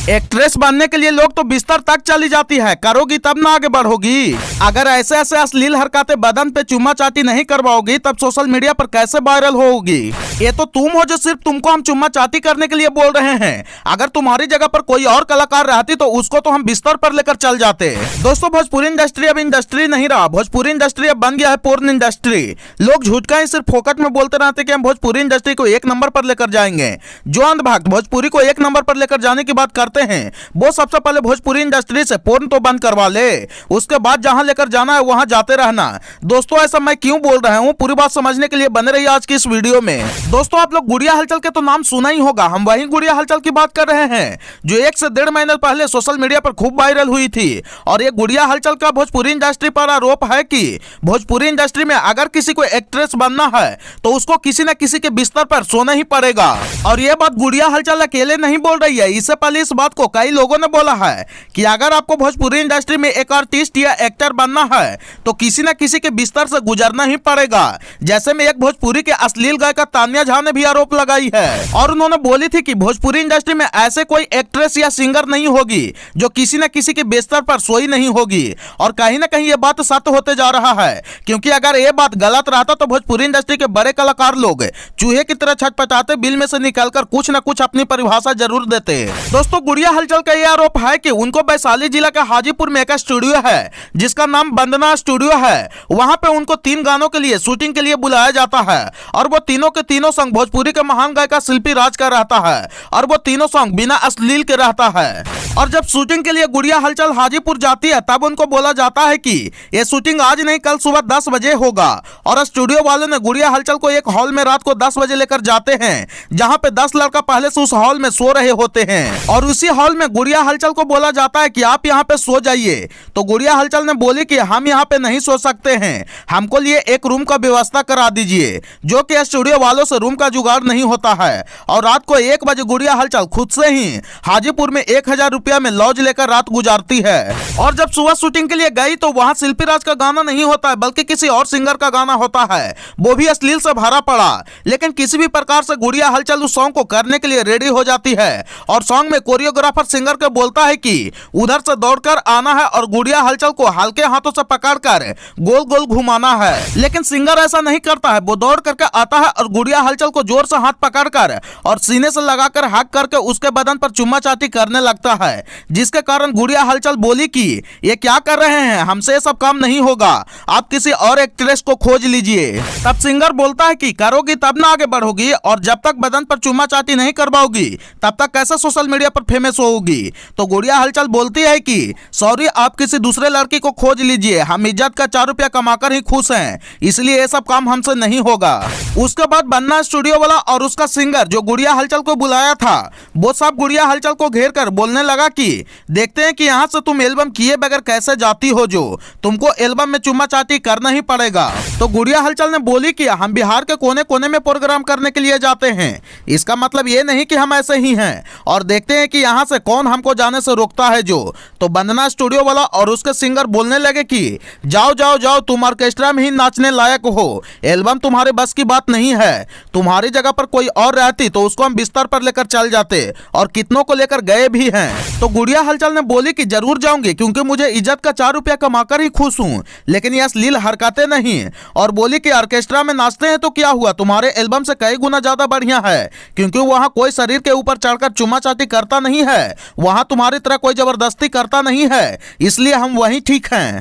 Actress बनने के लिए लोग तो बिस्तर तक चली जाती है, करोगी तब ना आगे बढ़ोगी। अगर ऐसे ऐसे अश्लील हरकतें बदन पे चुम्मा चाटी नहीं करवाओगी तब सोशल मीडिया पर कैसे वायरल होगी। ये तो तुम हो जो सिर्फ तुमको हम चुम्मा चाटी करने के लिए बोल रहे हैं। अगर तुम्हारी जगह पर कोई और कलाकार रहती तो उसको तो हम बिस्तर पर लेकर चल जाते। दोस्तों, भोजपुरी इंडस्ट्री अब इंडस्ट्री नहीं रहा, भोजपुरी इंडस्ट्री अब बन गया है पोर्न इंडस्ट्री। लोग झूठ का ही सिर्फ फोकट में बोलते रहते कि हम भोजपुरी इंडस्ट्री को एक नंबर पर लेकर जाएंगे। जो अंधभक्त भोजपुरी को एक नंबर पर लेकर जाने की बात करते हैं वो सबसे पहले भोजपुरी इंडस्ट्री से पोर्न तो बंद करवा ले, उसके बाद जहां लेकर जाना है वहां जाते रहना। दोस्तों, ऐसा मैं क्यों बोल रहा हूं पूरी बात समझने के लिए बने रहिए आज की इस वीडियो में। दोस्तों, आप लोग गुड़िया हलचल के तो नाम सुना ही होगा। हम वही गुड़िया हलचल की बात कर रहे हैं जो 1 से 1.5 महीने पहले सोशल मीडिया पर खूब वायरल हुई थी। और ये गुड़िया हलचल का भोजपुरी इंडस्ट्री पर आरोप है कि भोजपुरी इंडस्ट्री में अगर किसी को एक्ट्रेस बनना है तो उसको किसी न किसी के बिस्तर पर सोना ही पड़ेगा। और ये बात गुड़िया हलचल अकेले नहीं बोल रही है, इससे पहले इस बात को कई लोगों ने बोला है कि अगर आपको भोजपुरी इंडस्ट्री में एक आर्टिस्ट या एक्टर बनना है तो किसी न किसी के बिस्तर से गुजरना ही पड़ेगा। जैसे में एक भोजपुरी के अश्लील गायिका तान्या झा ने भी आरोप लगाई है और उन्होंने बोली थी कि भोजपुरी इंडस्ट्री में ऐसे कोई एक्ट्रेस या सिंगर नहीं होगी जो किसी न किसी के बिस्तर पर सोई नहीं होगी। और कहीं ना कहीं ये बात सत्य होते जा रहा है, क्योंकि अगर ये बात गलत रहता तो भोजपुरी इंडस्ट्री के बड़े कलाकार लोग चूहे की तरह छटपटाते बिल में से निकलकर कुछ न कुछ अपनी परिभाषा जरूर देते। दोस्तों, गुड़िया हलचल का यह आरोप है कि उनको वैशाली जिला के हाजीपुर में एक स्टूडियो है जिसका नाम वंदना स्टूडियो है। वहां पे उनको 3 गानों के लिए शूटिंग के लिए बुलाया जाता है और वो तीनों के तीनों सॉन्ग भोजपुरी के महान गायिका शिल्पी राज का रहता है और वो तीनों सॉन्ग बिना अश्लील के रहता है। और जब शूटिंग के लिए गुड़िया हलचल हाजीपुर जाती है तब उनको बोला जाता है कि ये शूटिंग आज नहीं कल सुबह 10 बजे होगा। और स्टूडियो वालों ने गुड़िया हलचल को एक हॉल में रात को 10 बजे लेकर जाते हैं जहां पे 10 लड़का पहले से उस हॉल में सो रहे होते हैं और उसी हॉल में गुड़िया हलचल को बोला जाता है कि आप यहाँ पे सो जाइए। तो गुड़िया हलचल ने बोली कि हम यहाँ पे नहीं सो सकते हैं, हमको लिए एक रूम का व्यवस्था करा दीजिए, जो कि स्टूडियो वालों से रूम का जुगाड़ नहीं होता है। और रात को 1 बजे गुड़िया हलचल खुद से ही हाजीपुर में 1000 रुपया में लॉज लेकर रात गुजारती है। और जब सुबह शूटिंग के लिए गई तो वहां शिल्पी राज का गाना नहीं होता है बल्कि किसी और सिंगर का गाना होता है, वो भी अश्लील से भरा पड़ा। लेकिन किसी भी प्रकार से गुड़िया हलचल उस सॉन्ग को करने के लिए रेडी हो जाती है और सॉन्ग में कोरियोग्राफर सिंगर के बोलता है कि उधर से दौड़कर आना है और गुड़िया हलचल को हल्के हाथों से पकड़कर गोल गोल घुमाना है। लेकिन सिंगर ऐसा नहीं करता है, वो दौड़ करके आता है और गुड़िया हलचल को जोर से हाथ पकड़कर और सीने से लगाकर हक करके उसके बदन पर चुम्मा चाटी करने लगता है, जिसके कारण गुड़िया हलचल बोली कि ये क्या कर रहे हैं, हमसे ये सब काम नहीं होगा, आप किसी और एक्ट्रेस को खोज लीजिए। तब सिंगर बोलता है कि करोगी तब ना आगे बढ़ोगी और जब तक बदन पर चुम्मा चाटी नहीं करवाओगी तब तक कैसे सोशल मीडिया पर फेमस होगी। तो गुड़िया हलचल बोलती है कि सॉरी, आप किसी दूसरे लड़की को खोज लीजिए, हम इज्जत का 4 रुपया कमाकर ही खुश हैं, इसलिए ये सब काम हमसे नहीं होगा। उसके बाद वंदना स्टूडियो वाला और उसका सिंगर जो गुड़िया हलचल को बुलाया था वो सब गुड़िया हलचल को घेर कर बोलने लगा कि देखते हैं कि यहाँ से तुम एल्बम किए बगैर कैसे जाती हो, जो तुमको एल्बम में चुम्मा चाटी करना ही पड़ेगा। तो गुड़िया हलचल ने बोली कि हम बिहार के कोने कोने में प्रोग्राम करने के लिए जाते हैं, इसका मतलब ये नहीं कि हम ऐसे ही हैं और देखते हैं कि यहाँ से कौन हमको जाने से रोकता है जो। तो वंदना स्टूडियो वाला और उसके सिंगर बोलने लगे कि जाओ जाओ जाओ, तुम ऑर्केस्ट्रा में ही नाचने लायक हो, एल्बम तुम्हारे बस की बात नहीं है, तुम्हारी जगह पर कोई और रहती तो उसको हम बिस्तर पर लेकर चल जाते और कितनों को लेकर गए भी हैं। तो गुड़िया हलचल ने बोली कि जरूर जाऊंगी क्योंकि मुझे इज्जत का 4 रुपया कमाकर ही खुश हूँ, लेकिन ये अश्लील हरकतें नहीं। और बोली कि ऑर्केस्ट्रा में नाचते हैं तो क्या हुआ, तुम्हारे एल्बम से कई गुना ज्यादा बढ़िया है, क्योंकि वहाँ कोई शरीर के ऊपर चढ़कर चुम्मा चाटी करता नहीं है, वहाँ तुम्हारी तरह कोई जबरदस्ती करता नहीं है, इसलिए हम वहीं ठीक हैं।